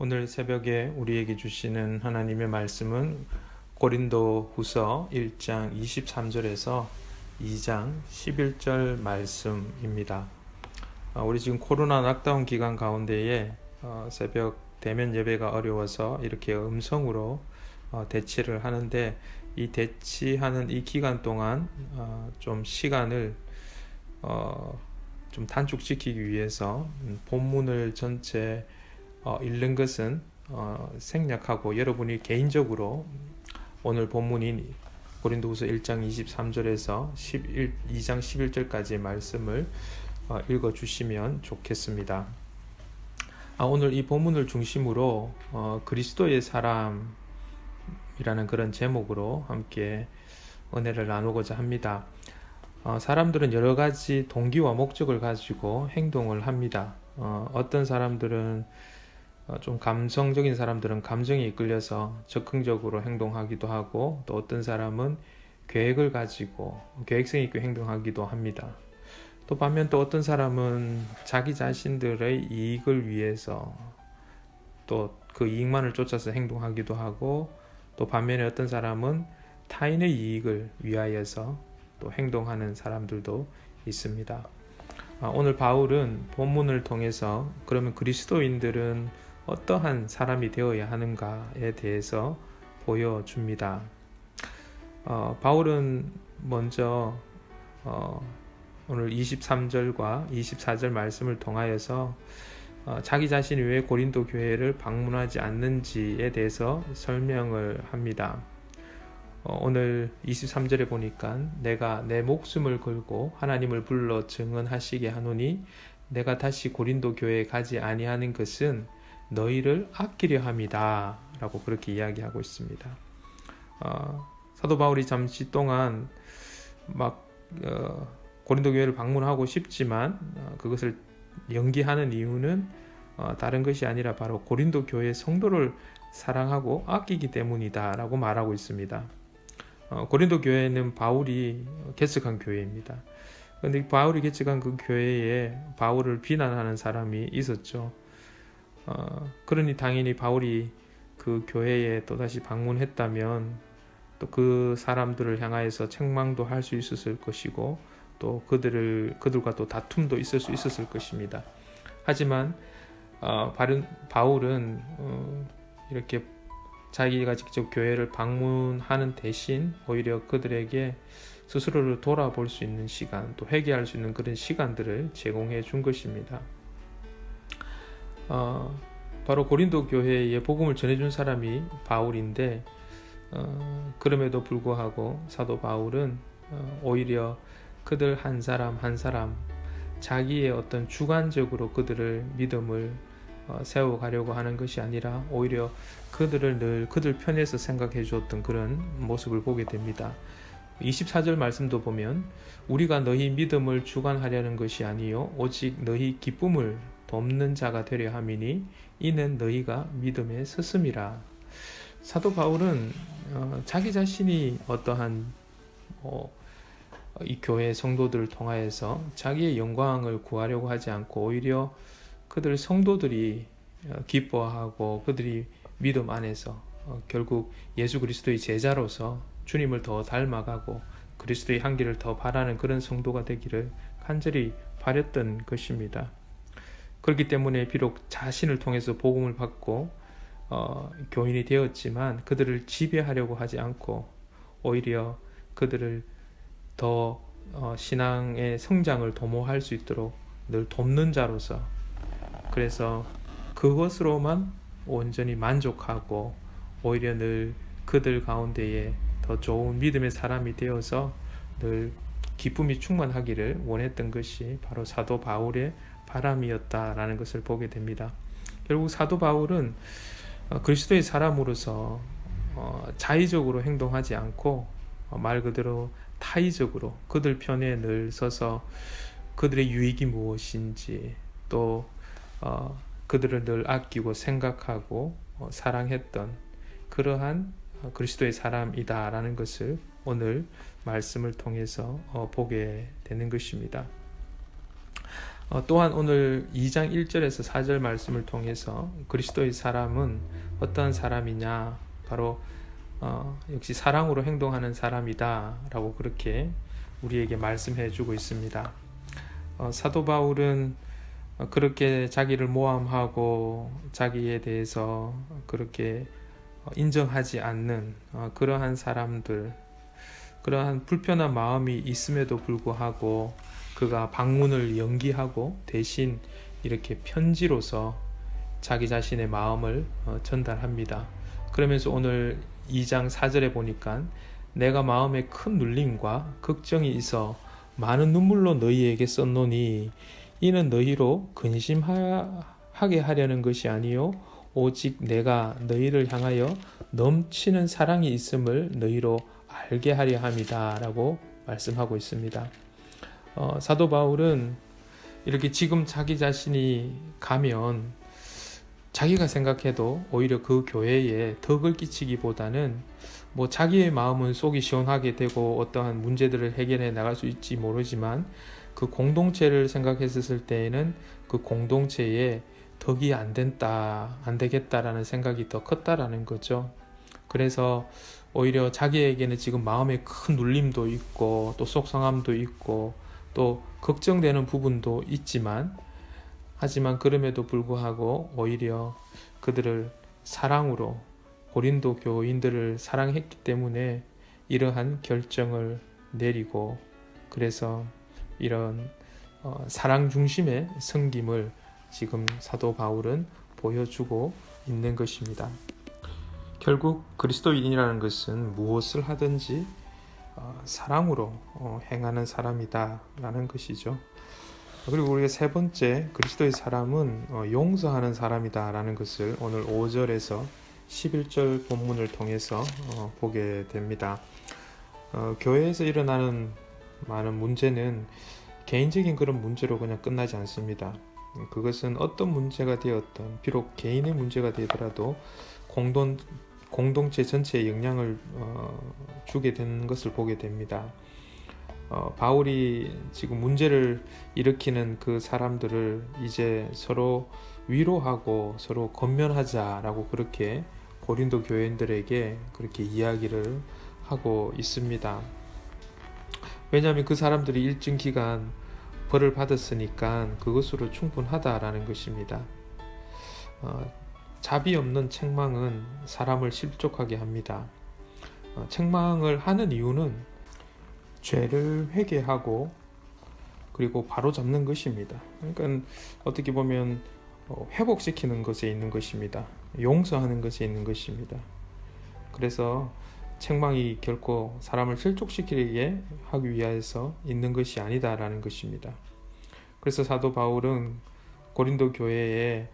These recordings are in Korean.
오늘 새벽에 우리에게 주시는 하나님의 말씀은 고린도후서 1장 23절에서 2장 11절 말씀입니다. 우리 지금 코로나 락다운 기간 가운데에 새벽 대면 예배가 어려워서 이렇게 음성으로 대치를 하는데, 이 대치하는 이 기간 동안 좀 시간을 좀 단축시키기 위해서 본문을 전체 읽는 것은 생략하고, 여러분이 개인적으로 오늘 본문인 고린도후서 1장 23절에서 2장 11절까지의 말씀을 읽어주시면 좋겠습니다. 오늘 이 본문을 중심으로 그리스도의 사람이라는 그런 제목으로 함께 은혜를 나누고자 합니다. 사람들은 여러 가지 동기와 목적을 가지고 행동을 합니다. 어떤 사람들은 좀 감성적인 사람들은 감정에 이끌려서 적극적으로 행동하기도 하고, 또 어떤 사람은 계획을 가지고 계획성 있게 행동하기도 합니다. 또 반면 또 어떤 사람은 자기 자신들의 이익을 위해서 또 그 이익만을 쫓아서 행동하기도 하고, 또 반면에 어떤 사람은 타인의 이익을 위하여서 또 행동하는 사람들도 있습니다. 오늘 바울은 본문을 통해서 그러면 그리스도인들은 어떠한 사람이 되어야 하는가에 대해서 보여줍니다. 바울은 먼저 오늘 23절과 24절 말씀을 통하여서 자기 자신이 왜 고린도 교회를 방문하지 않는지에 대해서 설명을 합니다. 오늘 23절에 보니까 내가 내 목숨을 걸고 하나님을 불러 증언하시게 하노니 내가 다시 고린도 교회에 가지 아니하는 것은 너희를 아끼려 함이다 라고 그렇게 이야기하고 있습니다. 사도 바울이 잠시 동안 고린도 교회를 방문하고 싶지만 그것을 연기하는 이유는 다른 것이 아니라 바로 고린도 교회 성도를 사랑하고 아끼기 때문이다 라고 말하고 있습니다. 고린도 교회는 바울이 개척한 교회입니다. 그런데 바울이 개척한 그 교회에 바울을 비난하는 사람이 있었죠. 그러니 당연히 바울이 그 교회에 또다시 방문했다면 또 그 사람들을 향하여서 책망도 할 수 있었을 것이고, 또 그들과 또 다툼도 있을 수 있었을 것입니다. 하지만 바울은 이렇게 자기가 직접 교회를 방문하는 대신 오히려 그들에게 스스로를 돌아볼 수 있는 시간, 또 회개할 수 있는 그런 시간들을 제공해 준 것입니다. 바로 고린도 교회에 복음을 전해준 사람이 바울인데, 그럼에도 불구하고 사도 바울은 오히려 그들 한 사람 한 사람 자기의 어떤 주관적으로 그들을 믿음을 세워가려고 하는 것이 아니라 오히려 그들을 늘 그들 편에서 생각해 주었던 그런 모습을 보게 됩니다. 24절 말씀도 보면 우리가 너희 믿음을 주관하려는 것이 아니요 오직 너희 기쁨을 돕는 자가 되려 함이니 이는 너희가 믿음에 섰음이라. 사도 바울은 자기 자신이 어떠한 이 교회 성도들을 통하여서 자기의 영광을 구하려고 하지 않고 오히려 그들 성도들이 기뻐하고 그들이 믿음 안에서 결국 예수 그리스도의 제자로서 주님을 더 닮아가고 그리스도의 향기를 더 바라는 그런 성도가 되기를 간절히 바랬던 것입니다. 그렇기 때문에 비록 자신을 통해서 복음을 받고 교인이 되었지만 그들을 지배하려고 하지 않고 오히려 그들을 더 신앙의 성장을 도모할 수 있도록 늘 돕는 자로서, 그래서 그것으로만 온전히 만족하고 오히려 늘 그들 가운데에 더 좋은 믿음의 사람이 되어서 늘 기쁨이 충만하기를 원했던 것이 바로 사도 바울의 바람이었다라는 것을 보게 됩니다. 결국 사도 바울은 그리스도의 사람으로서 자의적으로 행동하지 않고 말 그대로 타의적으로 그들 편에 늘 서서 그들의 유익이 무엇인지, 또 그들을 늘 아끼고 생각하고 사랑했던 그러한 그리스도의 사람이다라는 것을 오늘 말씀을 통해서 보게 되는 것입니다. 또한 오늘 2장 1절에서 4절 말씀을 통해서 그리스도의 사람은 어떠한 사람이냐, 바로 역시 사랑으로 행동하는 사람이다 라고 그렇게 우리에게 말씀해 주고 있습니다. 사도 바울은 그렇게 자기를 모함하고 자기에 대해서 그렇게 인정하지 않는 그러한 사람들, 그러한 불편한 마음이 있음에도 불구하고 그가 방문을 연기하고 대신 이렇게 편지로서 자기 자신의 마음을 전달합니다. 그러면서 오늘 2장 4절에 보니까 내가 마음에 큰 눌림과 걱정이 있어 많은 눈물로 너희에게 썼노니 이는 너희로 근심하게 하려는 것이 아니요 오직 내가 너희를 향하여 넘치는 사랑이 있음을 너희로 알게 하려 함이다 라고 말씀하고 있습니다. 사도 바울은 이렇게 지금 자기 자신이 가면 자기가 생각해도 오히려 그 교회에 덕을 끼치기보다는 뭐 자기의 마음은 속이 시원하게 되고 어떠한 문제들을 해결해 나갈 수 있지 모르지만 그 공동체를 생각했을 때에는 그 공동체에 덕이 안 되겠다라는 생각이 더 컸다라는 거죠. 그래서 오히려 자기에게는 지금 마음에 큰 눌림도 있고 또 속상함도 있고 또 걱정되는 부분도 있지만 하지만 그럼에도 불구하고 오히려 그들을 사랑으로 고린도 교인들을 사랑했기 때문에 이러한 결정을 내리고 그래서 이런 사랑 중심의 섬김을 지금 사도 바울은 보여주고 있는 것입니다. 결국 그리스도인이라는 것은 무엇을 하든지 사랑으로 행하는 사람이다 라는 것이죠. 그리고 우리가 세 번째 그리스도의 사람은 용서하는 사람이다 라는 것을 오늘 5절에서 11절 본문을 통해서 보게 됩니다. 교회에서 일어나는 많은 문제는 개인적인 그런 문제로 그냥 끝나지 않습니다. 그것은 어떤 문제가 되었던 비록 개인의 문제가 되더라도 공동체 전체에 영향을 주게 되는 것을 보게 됩니다. 바울이 지금 문제를 일으키는 그 사람들을 이제 서로 위로하고 서로 권면하자라고 그렇게 고린도 교인들에게 그렇게 이야기를 하고 있습니다. 왜냐하면 그 사람들이 일정 기간 벌을 받았으니까 그것으로 충분하다라는 것입니다. 자비 없는 책망은 사람을 실족하게 합니다. 책망을 하는 이유는 죄를 회개하고 그리고 바로 잡는 것입니다. 그러니까 어떻게 보면 회복시키는 것에 있는 것입니다. 용서하는 것에 있는 것입니다. 그래서 책망이 결코 사람을 실족시키게 하기 위해서 있는 것이 아니다라는 것입니다. 그래서 사도 바울은 고린도 교회에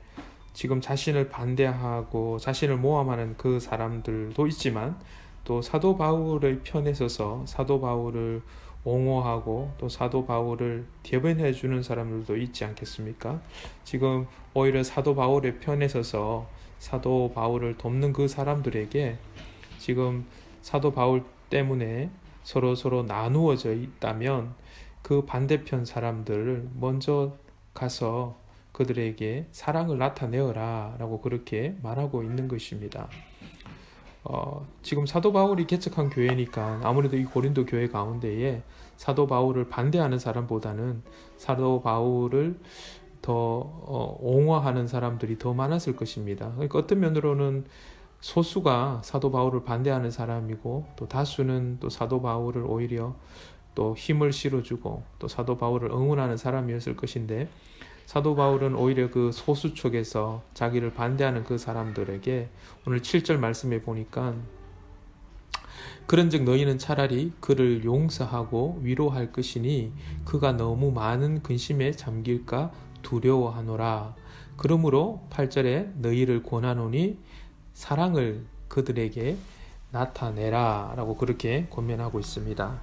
지금 자신을 반대하고 자신을 모함하는 그 사람들도 있지만 또 사도 바울의 편에 서서 사도 바울을 옹호하고 또 사도 바울을 대변해 주는 사람들도 있지 않겠습니까? 지금 오히려 사도 바울의 편에 서서 사도 바울을 돕는 그 사람들에게 지금 사도 바울 때문에 서로 나누어져 있다면 그 반대편 사람들을 먼저 가서 그들에게 사랑을 나타내어라 라고 그렇게 말하고 있는 것입니다. 지금 사도 바울이 개척한 교회니까 아무래도 이 고린도 교회 가운데에 사도 바울을 반대하는 사람보다는 사도 바울을 더 옹호하는 사람들이 더 많았을 것입니다. 그러니까 어떤 면으로는 소수가 사도 바울을 반대하는 사람이고 또 다수는 또 사도 바울을 오히려 또 힘을 실어주고 또 사도 바울을 응원하는 사람이었을 것인데 사도 바울은 오히려 그 소수 쪽에서 자기를 반대하는 그 사람들에게 오늘 7절 말씀에 보니까 그런즉 너희는 차라리 그를 용서하고 위로할 것이니 그가 너무 많은 근심에 잠길까 두려워하노라. 그러므로 8절에 너희를 권하노니 사랑을 그들에게 나타내라 라고 그렇게 권면하고 있습니다.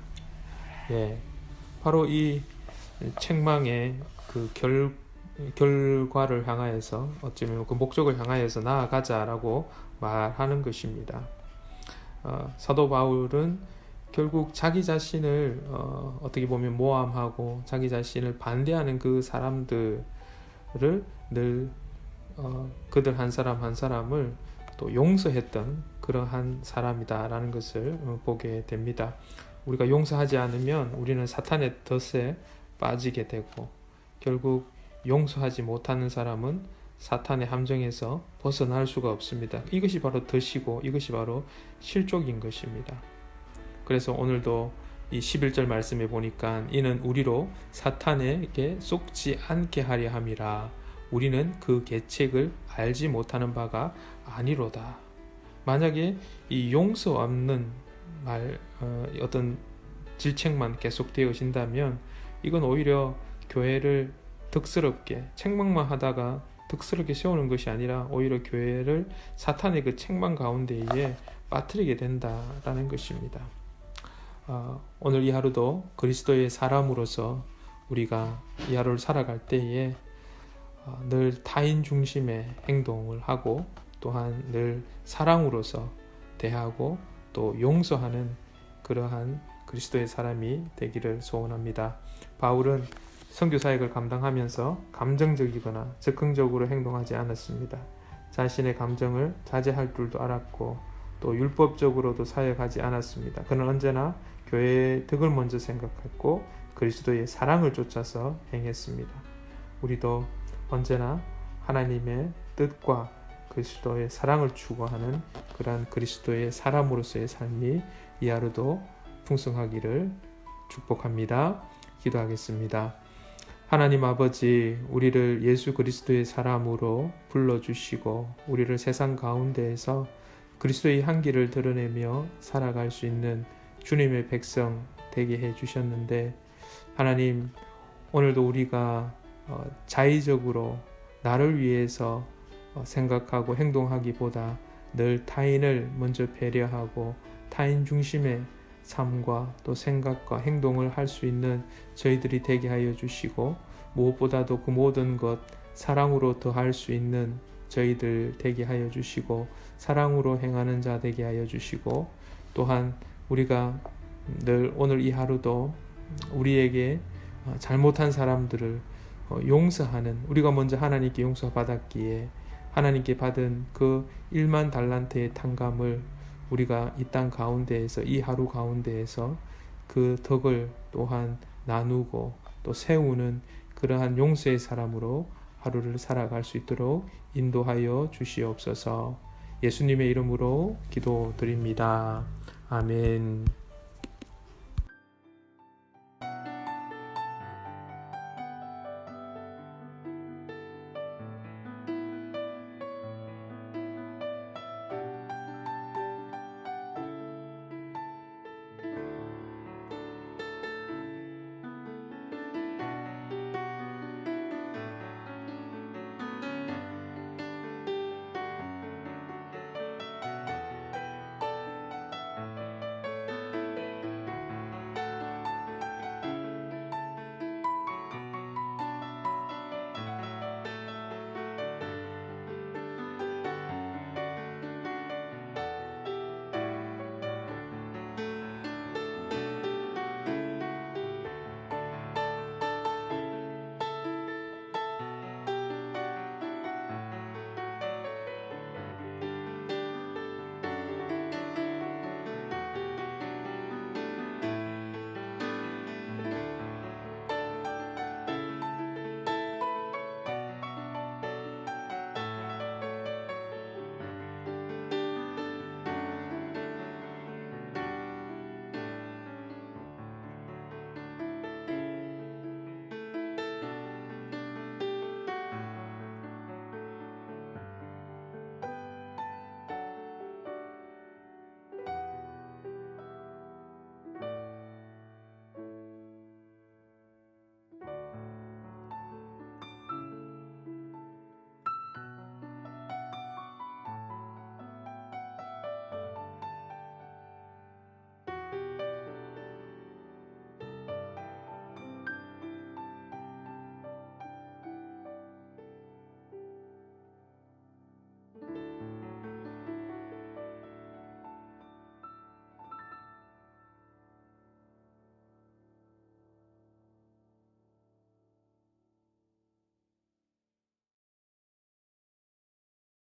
바로 이 책망의 그 결과를 향하여서 어쩌면 그 목적을 향하여서 나아가자라고 말하는 것입니다. 사도 바울은 결국 자기 자신을 어떻게 보면 모함하고 자기 자신을 반대하는 그 사람들을 늘 그들 한 사람 한 사람을 또 용서했던 그러한 사람이다라는 것을 보게 됩니다. 우리가 용서하지 않으면 우리는 사탄의 덫에 빠지게 되고, 결국 용서하지 못하는 사람은 사탄의 함정에서 벗어날 수가 없습니다. 이것이 바로 덫이고 이것이 바로 실족인 것입니다. 그래서 오늘도 이 11절 말씀에 보니까 이는 우리로 사탄에게 속지 않게 하려 함이라. 우리는 그 계책을 알지 못하는 바가 아니로다. 만약에 이 용서 없는 어떤 질책만 계속되어진다면 이건 오히려 교회를 득스럽게 책망만 하다가 득스럽게 세우는 것이 아니라 오히려 교회를 사탄의 그 책망 가운데에 빠뜨리게 된다라는 것입니다. 오늘 이 하루도 그리스도의 사람으로서 우리가 이 하루를 살아갈 때에 늘 타인 중심의 행동을 하고 또한 늘 사랑으로서 대하고 또 용서하는 그러한 그리스도의 사람이 되기를 소원합니다. 바울은 선교 사역을 감당하면서 감정적이거나 적극적으로 행동하지 않았습니다. 자신의 감정을 자제할 줄도 알았고 또 율법적으로도 사역하지 않았습니다. 그는 언제나 교회의 덕을 먼저 생각했고 그리스도의 사랑을 쫓아서 행했습니다. 우리도 언제나 하나님의 뜻과 그리스도의 사랑을 추구하는 그러한 그리스도의 사람으로서의 삶이 이 하루도 풍성하기를 축복합니다. 기도하겠습니다. 하나님 아버지, 우리를 예수 그리스도의 사람으로 불러주시고 우리를 세상 가운데에서 그리스도의 향기를 드러내며 살아갈 수 있는 주님의 백성 되게 해주셨는데, 하나님 오늘도 우리가 자의적으로 나를 위해서 생각하고 행동하기보다 늘 타인을 먼저 배려하고 타인 중심의 삶과 또 생각과 행동을 할 수 있는 저희들이 되게 하여 주시고, 무엇보다도 그 모든 것 사랑으로 더할 수 있는 저희들 되게 하여 주시고 사랑으로 행하는 자 되게 하여 주시고, 또한 우리가 늘 오늘 이 하루도 우리에게 잘못한 사람들을 용서하는, 우리가 먼저 하나님께 용서받았기에 하나님께 받은 그 1만 달란트의 탕감을 우리가 이 땅 가운데에서, 이 하루 가운데에서 그 덕을 또한 나누고 또 세우는 그러한 용서의 사람으로 하루를 살아갈 수 있도록 인도하여 주시옵소서. 예수님의 이름으로 기도드립니다. 아멘.